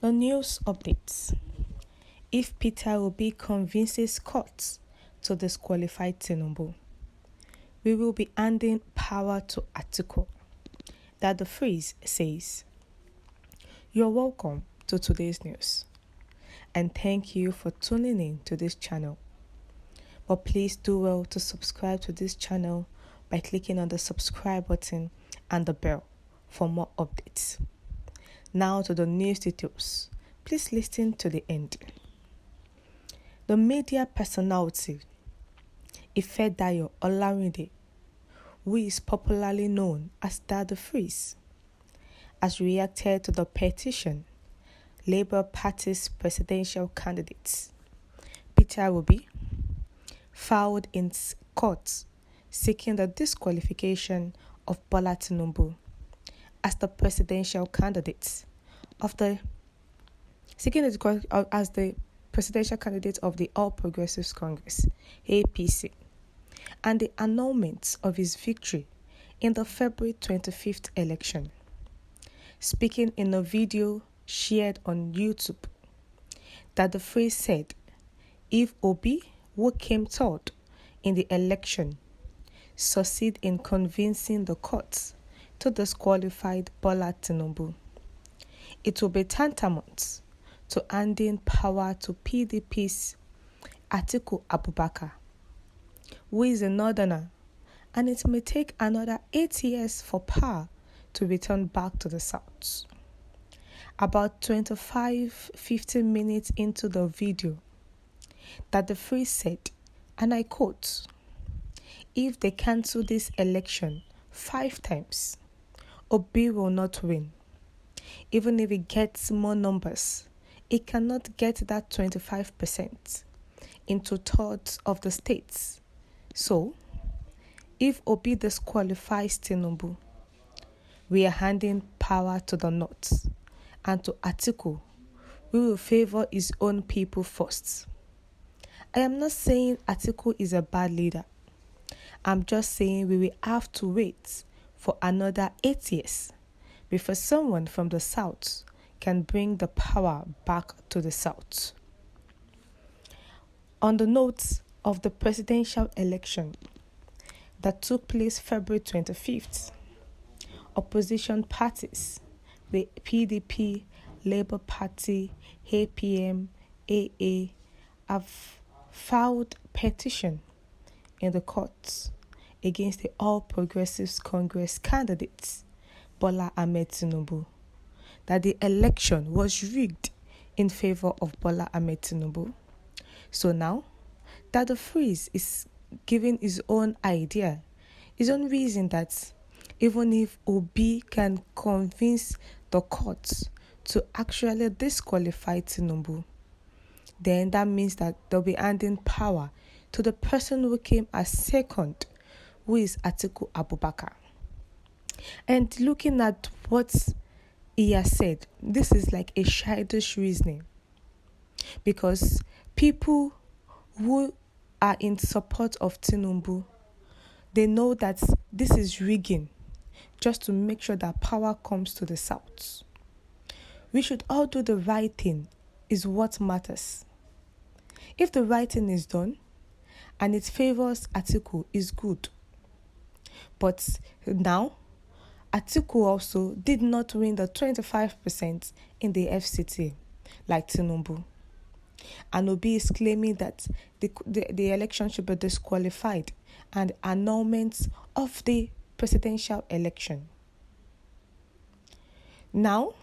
The news updates. If Peter Obi convinces courts to disqualify Tinubu, we will be handing power to Atiku. That the phrase says. You're welcome to today's news, and thank you for tuning in to this channel. But please do well to subscribe to this channel by clicking on the subscribe button and the bell for more updates. Now to the news details. Please listen to the end. The media personality Ifedayo Olarinde, who is popularly known as Dada Freeze, has reacted to the petition Labour Party's presidential candidates Peter Obi filed in court seeking the disqualification of Bola Tinubu as the presidential candidate of the presidential candidate of the All Progressives Congress (APC), and the annulment of his victory in the February 25th election. Speaking in a video shared on YouTube, that the phrase said, if Obi, who came third in the election, succeed in convincing the courts to disqualify Bola Tinubu, it will be tantamount to handing power to PDP's Atiku Abubakar, who is a northerner, and it may take another 8 years for power to return back to the south. About 50 minutes into the video, that the phrase said, and I quote, if they cancel this election 5 times, Obi will not win. Even if it gets more numbers, it cannot get that 25% in 2/3 of the states. So, if Obi disqualifies Tinubu, we are handing power to the north, and to Atiku, we will favor his own people first. I am not saying Atiku is a bad leader. I'm just saying we will have to wait for another 8 years before someone from the south can bring the power back to the south. On the note of the presidential election that took place February 25th, opposition parties, the PDP, Labour Party, APM, AA, have filed petition in the courts against the All Progressives Congress candidates Bola Ahmed Tinubu, that the election was rigged in favor of Bola Ahmed Tinubu. So now that the freeze is giving his own idea, his own reason that even if Obi can convince the courts to actually disqualify Tinubu, then that means that they'll be handing power to the person who came as second, who is Atiku Abubakar. And looking at what he has said, this is like a childish reasoning, because people who are in support of Tinubu, they know that this is rigging just to make sure that power comes to the south. We should all do the right thing is what matters. If the right thing is done and it favors Atiku, is good. But now, Atiku also did not win the 25% in the FCT like Tinubu. And Obi is claiming that the election should be disqualified and annulment of the presidential election. Now,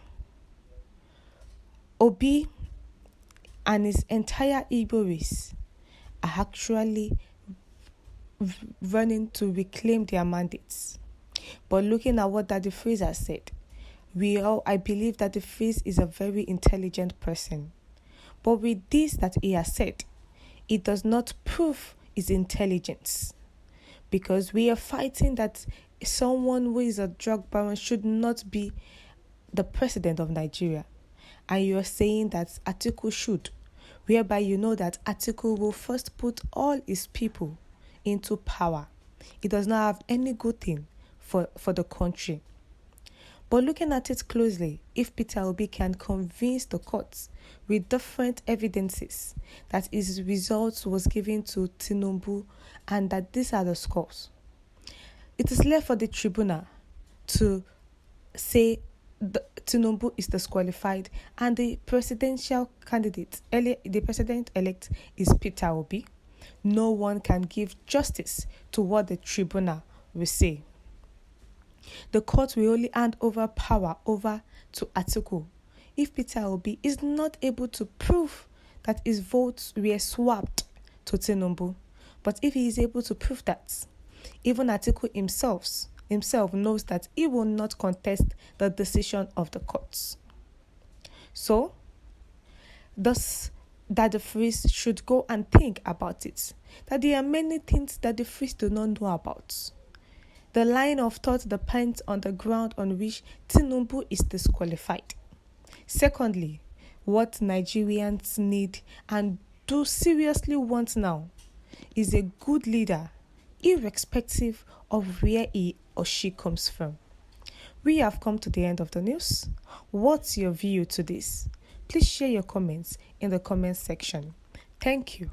Obi and his entire Igbo race are actually running to reclaim their mandates. But looking at what Daddy Freeze has said, I believe that the Freeze is a very intelligent person. But with this that he has said, it does not prove his intelligence. Because we are fighting that someone who is a drug baron should not be the president of Nigeria. And you are saying that Atiku should, whereby you know that Atiku will first put all his people into power. It does not have any good thing for the country. But looking at it closely, if Peter Obi can convince the courts with different evidences that his results was given to Tinubu and that these are the scores, it is left for the tribunal to say Tinubu is disqualified and the presidential candidate, the president-elect is Peter Obi. No one can give justice to what the tribunal will say. The court will only hand over power over to Atiku if Peter Obi is not able to prove that his votes were swapped to Tinubu. But if he is able to prove that, even Atiku himself knows that he will not contest the decision of the courts. So, thus, that the freeze should go and think about it, that there are many things that the freeze do not know about. The line of thought depends on the ground on which Tinubu is disqualified. Secondly, what Nigerians need and do seriously want now is a good leader, irrespective of where he or she comes from. We have come to the end of the news. What's your view to this? Please share your comments in the comment section. Thank you.